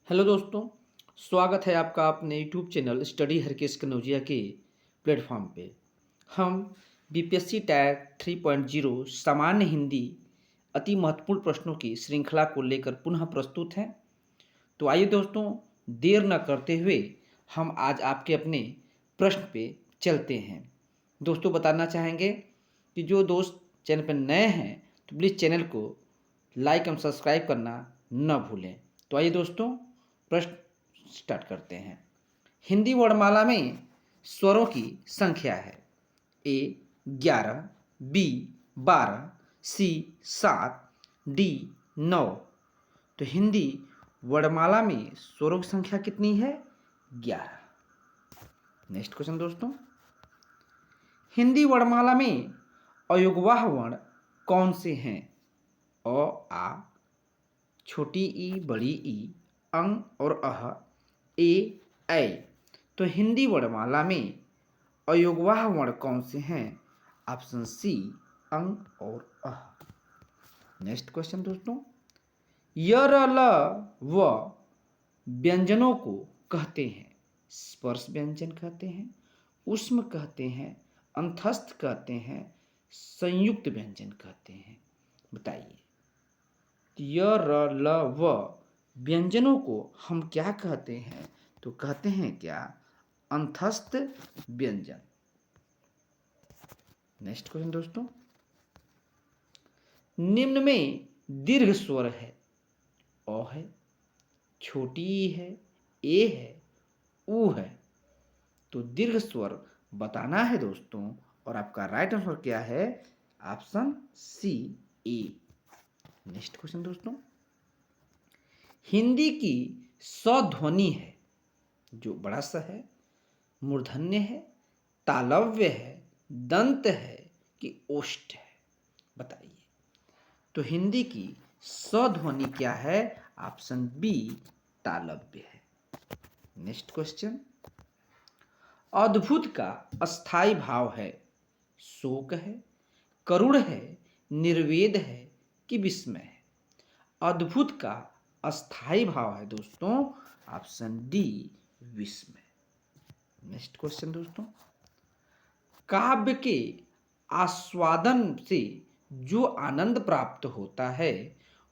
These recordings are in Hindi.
हेलो दोस्तों, स्वागत है आपका अपने YouTube channel study Harkesh Kanaujia के प्लेटफॉर्म पे। हम बीपीएससी टायर 3.0 सामान्य हिंदी अति महत्वपूर्ण प्रश्नों की श्रृंखला को लेकर पुनः प्रस्तुत हैं। तो आइए दोस्तों, देर न करते हुए हम आज आपके अपने प्रश्न पे चलते हैं। दोस्तों बताना चाहेंगे कि जो दोस्त चैनल पर नए हैं तो प्लीज़ चैनल को लाइक एवं सब्सक्राइब करना न भूलें। तो आइए दोस्तों, प्रश्न स्टार्ट करते हैं। हिंदी वर्णमाला में स्वरों की संख्या है: ए 11, बी 12, सी 7, डी 9। तो हिंदी वर्णमाला में स्वरों की संख्या कितनी है? 11। नेक्स्ट क्वेश्चन दोस्तों, हिंदी वर्णमाला में अयोगवाह वर्ण कौन से हैं? अ आ, छोटी ई, बड़ी ई, अंग और अह, ए ऐ। तो हिंदी वर्णमाला में अयोगवाह वर्ण कौन से हैं? ऑप्शन सी, अंग और अह। नेक्स्ट क्वेश्चन दोस्तों, य र ल व व्यंजनों को कहते हैं? स्पर्श व्यंजन कहते हैं, ऊष्म कहते हैं, अंतस्थ कहते हैं, संयुक्त व्यंजन कहते हैं। बताइए। य र ल व व्यंजनों को हम क्या कहते हैं? तो कहते हैं क्या? अंतस्थ व्यंजन। नेक्स्ट क्वेश्चन दोस्तों, निम्न में दीर्घ स्वर है: अ है, छोटी ई है, ए है, उ है। तो दीर्घ स्वर बताना है दोस्तों, और आपका राइट आंसर क्या है? ऑप्शन सी, ए। नेक्स्ट क्वेश्चन दोस्तों, हिंदी की स्वध्वनि है जो बड़ा सा है, मूर्धन्य है, तालव्य है, दंत है कि ओष्ठ है? बताइए। तो हिंदी की स्वध्वनि क्या है? ऑप्शन बी, तालव्य है। नेक्स्ट क्वेश्चन, अद्भुत का अस्थाई भाव है: शोक है, करुण है, निर्वेद है कि विस्मय है? अद्भुत का अस्थाई भाव है दोस्तों, ऑप्शन डी, विस्मय। नेक्स्ट क्वेश्चन दोस्तों, काव्य के आस्वादन से जो आनंद प्राप्त होता है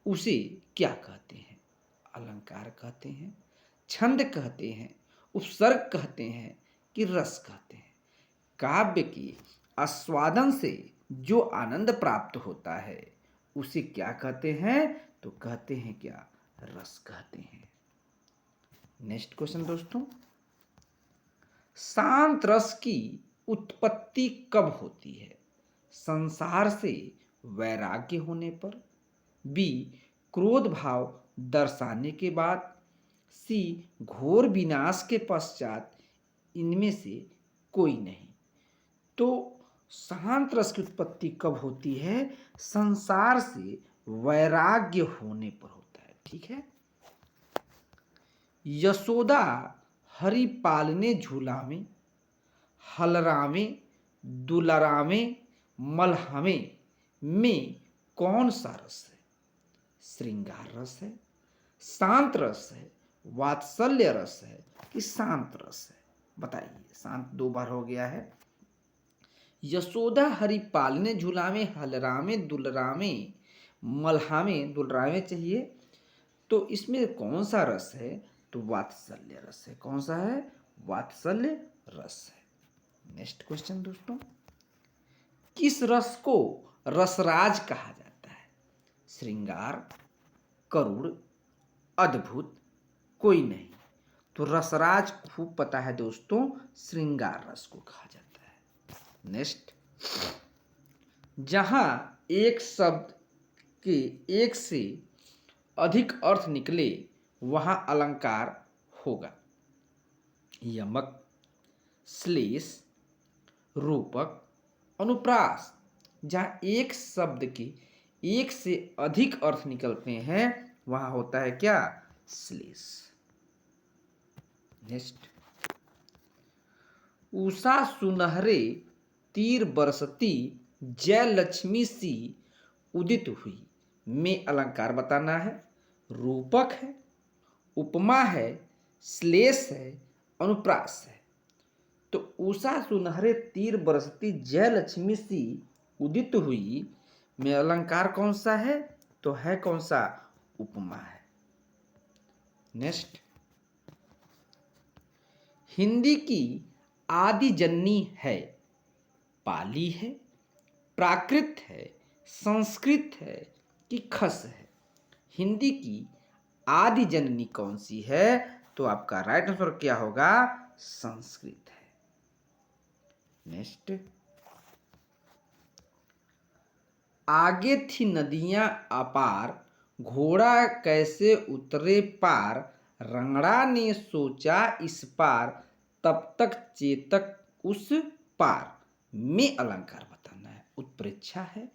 उसे क्या कहते हैं? अलंकार कहते हैं, छंद कहते हैं, उपसर्ग कहते हैं कि रस कहते हैं? काव्य के आस्वादन से जो आनंद प्राप्त होता है उसे क्या कहते हैं? तो कहते हैं क्या? रस कहते हैं। नेक्स्ट क्वेश्चन दोस्तों, शांत रस की उत्पत्ति कब होती है? संसार से वैराग्य होने पर, बी क्रोध भाव दर्शाने के बाद, सी घोर विनाश के पश्चात, इनमें से कोई नहीं। तो शांत रस की उत्पत्ति कब होती है? संसार से वैराग्य होने पर होता है। ठीक है। यशोदा हरि पालने झूलावे, हलरावे, दुलरावे, मलहावे में कौन सा रस है? श्रृंगार रस है, शांत रस है, वात्सल्य रस है कि शांत रस है? बताइए। शांत दो बार हो गया है। यशोदा हरि पालने झूलावे, हलरावे, दुलरावे, मलहावे, दुलरावे चाहिए। तो इसमें कौन सा रस है? तो वात्सल्य रस है। कौन सा है? वात्सल्य रस है। नेक्स्ट क्वेश्चन दोस्तों, किस रस को रसराज कहा जाता है? श्रृंगार, करुण, अद्भुत, कोई नहीं। तो रसराज खूब पता है दोस्तों, श्रृंगार रस को कहा जाता है। नेक्स्ट, जहां एक शब्द के एक से अधिक अर्थ निकले वहां अलंकार होगा: यमक, श्लेष, रूपक, अनुप्रास। जहां एक शब्द के एक से अधिक अर्थ निकलते हैं वहां होता है क्या? श्लेष। नेक्स्ट, उषा सुनहरे तीर बरसती, जय लक्ष्मी सी उदित हुई में अलंकार बताना है। रूपक है, उपमा है, श्लेष है, अनुप्रास है। तो उषा सुनहरे तीर बरसती जय लक्ष्मी सी उदित हुई में अलंकार कौन सा है? तो है कौन सा? उपमा है। नेक्स्ट, हिंदी की आदि जननी है, पाली है, प्राकृत है, संस्कृत है कि खस है? हिंदी की आदि जननी कौन सी है? तो आपका राइट आंसर क्या होगा? संस्कृत है। नेक्स्ट, आगे थी नदियां अपार, घोड़ा कैसे उतरे पार, रंगड़ा ने सोचा इस पार, तब तक चेतक उस पार में अलंकार बताना है। उत्प्रेक्षा है,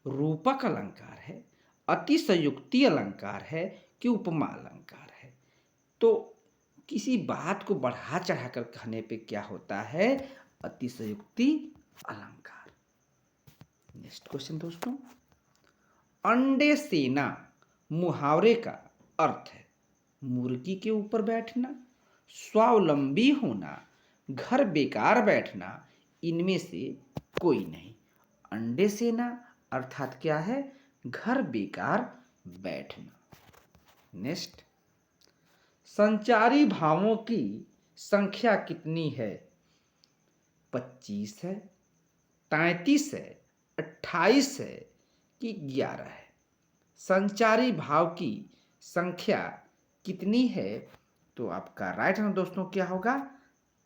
रूपक अलंकार है, अतिशयोक्ति अलंकार है कि उपमा अलंकार है? तो किसी बात को बढ़ा चढ़ाकर कहने पे क्या होता है? अतिशयोक्ति अलंकार। नेक्स्ट क्वेश्चन दोस्तों, अंडे सेना मुहावरे का अर्थ है मुर्गी के ऊपर बैठना, स्वावलंबी होना, घर बेकार बैठना, इनमें से कोई नहीं। अंडे सेना अर्थात क्या है? घर बेकार बैठना। नेक्स्ट, संचारी भावों की संख्या कितनी है? 25 है, 33 है, 28 है कि 11 है? संचारी भाव की संख्या कितनी है? तो आपका राइट आंसर दोस्तों क्या होगा?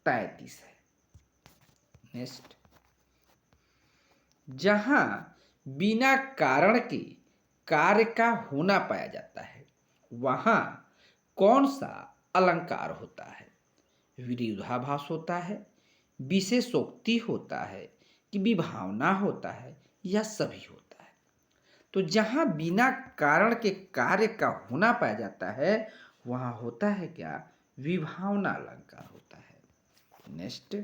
33 है। नेक्स्ट, जहां बिना कारण के कार्य का होना पाया जाता है वहां कौन सा अलंकार होता है? विरोधाभास होता है, विशेषोक्ति होता है कि विभावना होता है या सभी होता है? तो जहां बिना कारण के कार्य का होना पाया जाता है वहां होता है क्या? विभावना अलंकार होता है। नेक्स्ट,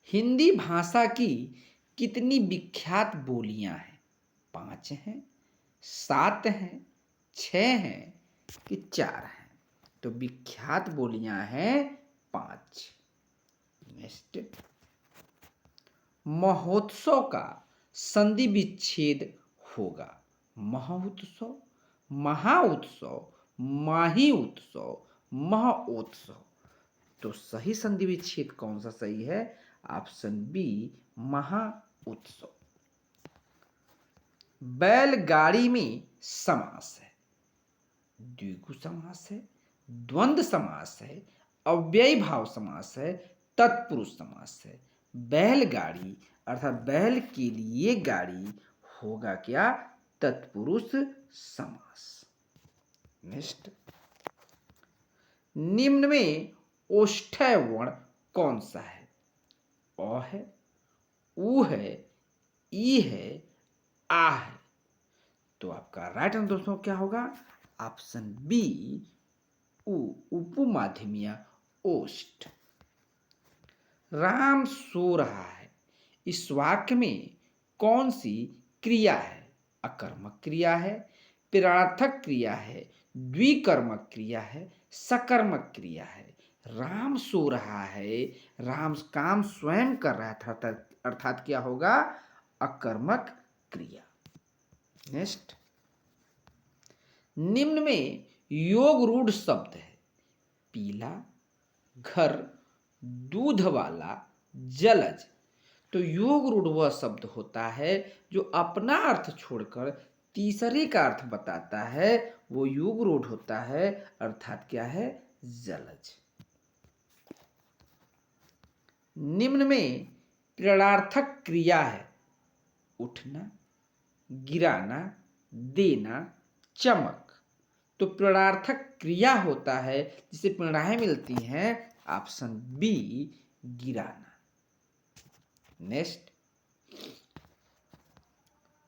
हिंदी भाषा की कितनी विख्यात बोलियां हैं? 5 हैं, 7 हैं, 6 हैं कि 4 हैं? तो विख्यात बोलियां हैं 5। नेक्स्ट, महोत्सव का संधि विच्छेद होगा। महोत्सव, महाउत्सव, माही उत्सव, महोत्सव। तो सही संधि विच्छेद कौन सा सही है? ऑप्शन बी, महाउत्सव। बैलगाड़ी में समास है, द्विगु समास है, द्वंद्व समास है, अव्ययी भाव समास है, तत्पुरुष समास है। बैलगाड़ी अर्थात बैल के लिए गाड़ी होगा क्या? तत्पुरुष समास। नेक्स्ट, निम्न में ओष्ठ्य वर्ण कौन सा है? अ है, उ है, ई है, आ है? तो आपका राइट आंसर दोस्तों क्या होगा? ऑप्शन बी, उ, उपमाध्यमिया ओष्ठ। राम सो रहा है, इस वाक्य में कौन सी क्रिया है? अकर्मक क्रिया है, प्रेरणार्थक क्रिया है, द्विकर्मक क्रिया है, सकर्मक क्रिया है? राम सो रहा है, राम काम स्वयं कर रहा था अर्थात क्या होगा? अकर्मक क्रिया। नेक्स्ट, निम्न में योग रूढ़ शब्द है पीला, घर, दूध वाला, जलज। तो योग रूढ़ वह शब्द होता है जो अपना अर्थ छोड़कर तीसरे का अर्थ बताता है, वो योग रूढ़ होता है अर्थात क्या है? जलज। निम्न में प्रेरणार्थक क्रिया है उठना, गिराना, देना, चमक। तो प्रेरणार्थक क्रिया होता है जिसे प्रेरणाएं मिलती हैं, ऑप्शन बी, गिराना। नेक्स्ट,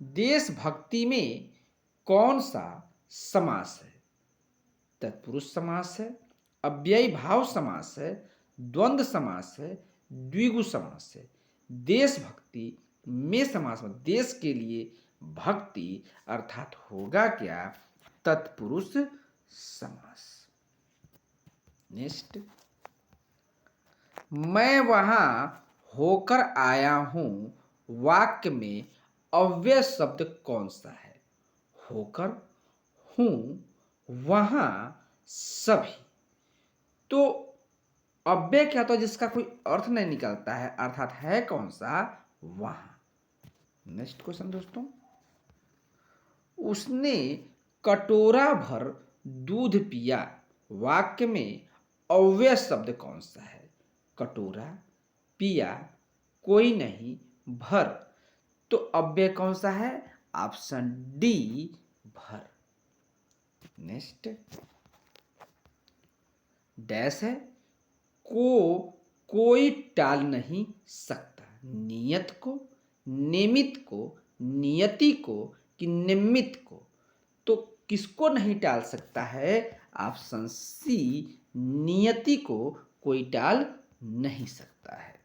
देशभक्ति में कौन सा समास है? तत्पुरुष समास है, अव्ययी भाव समास है, द्वंद्व समास है, द्विगु समास है? देशभक्ति में समास में देश के लिए भक्ति अर्थात होगा क्या? तत्पुरुष समास। नेक्स्ट, मैं वहां होकर आया हूं वाक्य में अव्यय शब्द कौन सा है? होकर, हूं, वहां, सभी। तो अव्यय क्या तो जिसका कोई अर्थ नहीं निकलता है, अर्थात है कौन सा? वहां। नेक्स्ट क्वेश्चन दोस्तों, उसने कटोरा भर दूध पिया वाक्य में अव्यय शब्द कौन सा है? कटोरा, पिया, कोई नहीं, भर। तो अव्यय कौन सा है? ऑप्शन डी, भर। नेक्स्ट, डैश है, को कोई टाल नहीं सकता। नियत को, नियमित को, नियति को कि निमित्त को? तो किसको नहीं टाल सकता है? ऑप्शन सी, नियति को कोई टाल नहीं सकता है।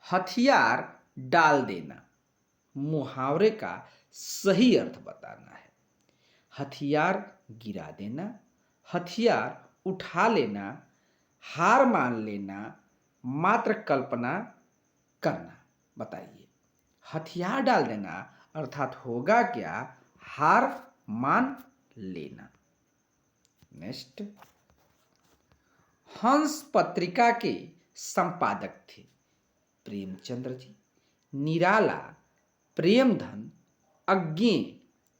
हथियार डाल देना मुहावरे का सही अर्थ बताना है। हथियार गिरा देना, हथियार उठा लेना, हार मान लेना, मात्र कल्पना करना। बताइए, हथियार डाल देना अर्थात होगा क्या? हार मान लेना। नेक्स्ट, हंस पत्रिका के संपादक थे प्रेमचंद्र जी, निराला, प्रेमधन, अज्ञेय।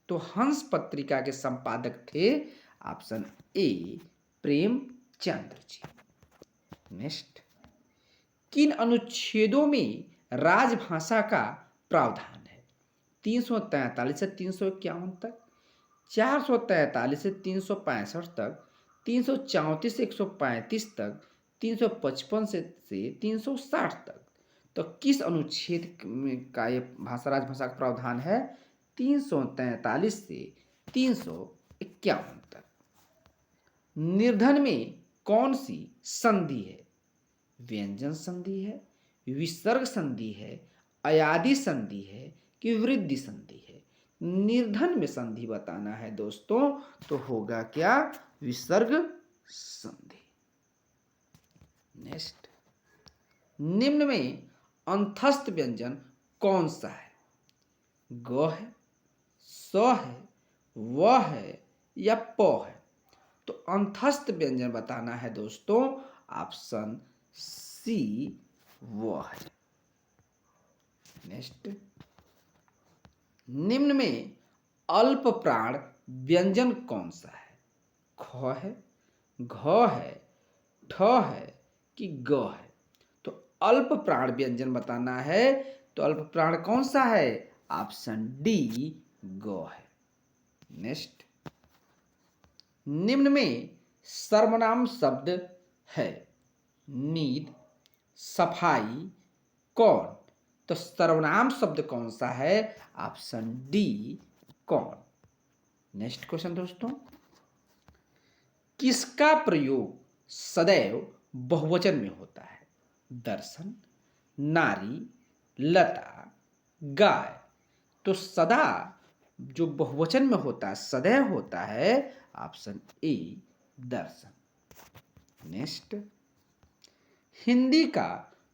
तो हंस पत्रिका के संपादक थे option A, Premchandra ji. Next, किन अनुच्छेदों में राजभाषा का प्रावधान है? 343 से 351 तक, 443 से 365 तक, 334 से 135 तक, 355 से 360 तक। तो किस अनुच्छेद में का ये राजभाषा का प्रावधान है? 343 से 351 तक। निर्धन में कौन सी संधि है? व्यंजन संधि है, विसर्ग संधि है, अयादि संधि है कि वृद्धि संधि है? निर्धन में संधि बताना है दोस्तों, तो होगा क्या? विसर्ग संधि। नेक्स्ट, निम्न में अंतस्थ व्यंजन कौन सा है? ग है, स है, व है या प है? तो अंतस्थ व्यंजन बताना है दोस्तों, ऑप्शन सी, व है। नेक्स्ट, निम्न में अल्प प्राण व्यंजन कौन सा है? ख है, घ है, ठ है कि ग है? तो अल्प प्राण व्यंजन बताना है, तो अल्प प्राण कौन सा है? ऑप्शन डी, ग है। नेक्स्ट, निम्न में सर्वनाम शब्द है नींद, सफाई, कौन? तो सर्वनाम शब्द कौन सा है? ऑप्शन डी, कौन। नेक्स्ट क्वेश्चन दोस्तों, किसका प्रयोग सदैव बहुवचन में होता है? दर्शन, नारी, लता, गाय। तो सदा जो बहुवचन में होता है, सदैव होता है, option A, Darshan. Next, Hindi का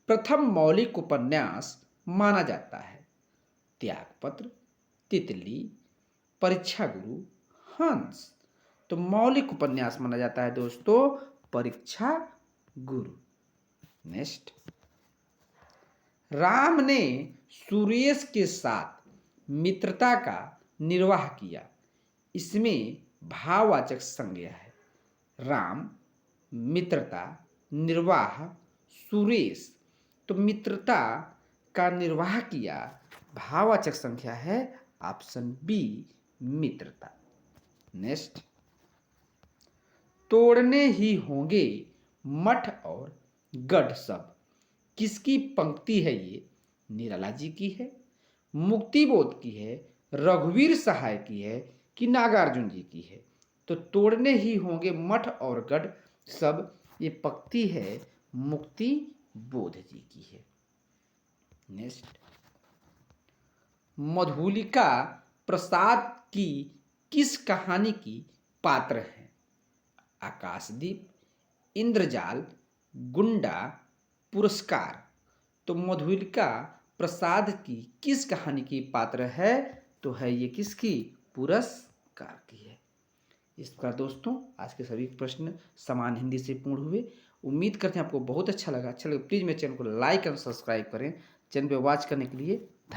प्रथम मौलिक उपन्यास माना जाता है त्यागपत्र, तितली, परीक्षा गुरु, हंस। तो मौलिक उपन्यास माना जाता है दोस्तों परीक्षा गुरु। नेक्स्ट, राम ने सुरेश के साथ मित्रता का निर्वाह किया, इसमें भाववाचक संज्ञा है। राम, मित्रता, निर्वाह, सुरेश। तो मित्रता का निर्वाह किया, भाववाचक संख्या है ऑप्शन बी, मित्रता। नेक्स्ट, तोड़ने ही होंगे मठ और गढ़ सब। किसकी पंक्ति है ये? निराला जी की है, मुक्तिबोध की है, रघुवीर सहाय की है कि नागार्जुन जी की है? तो तोड़ने ही होंगे मठ और गढ़ सब, ये पंक्ति है मुक्ति बोध जी की है। नेक्स्ट, मधुलिका प्रसाद की किस कहानी की पात्र है? आकाशदीप, इंद्रजाल, गुंडा, पुरस्कार। तो मधुलिका प्रसाद की किस कहानी की पात्र है? तो है ये किसकी? पुरस्कार की है। इस प्रकार दोस्तों आज के सभी प्रश्न समान हिंदी से पूर्ण हुए। उम्मीद करते हैं आपको बहुत अच्छा लगा। प्लीज़ मेरे चैनल को लाइक एंड सब्सक्राइब करें। चैनल पे वॉच करने के लिए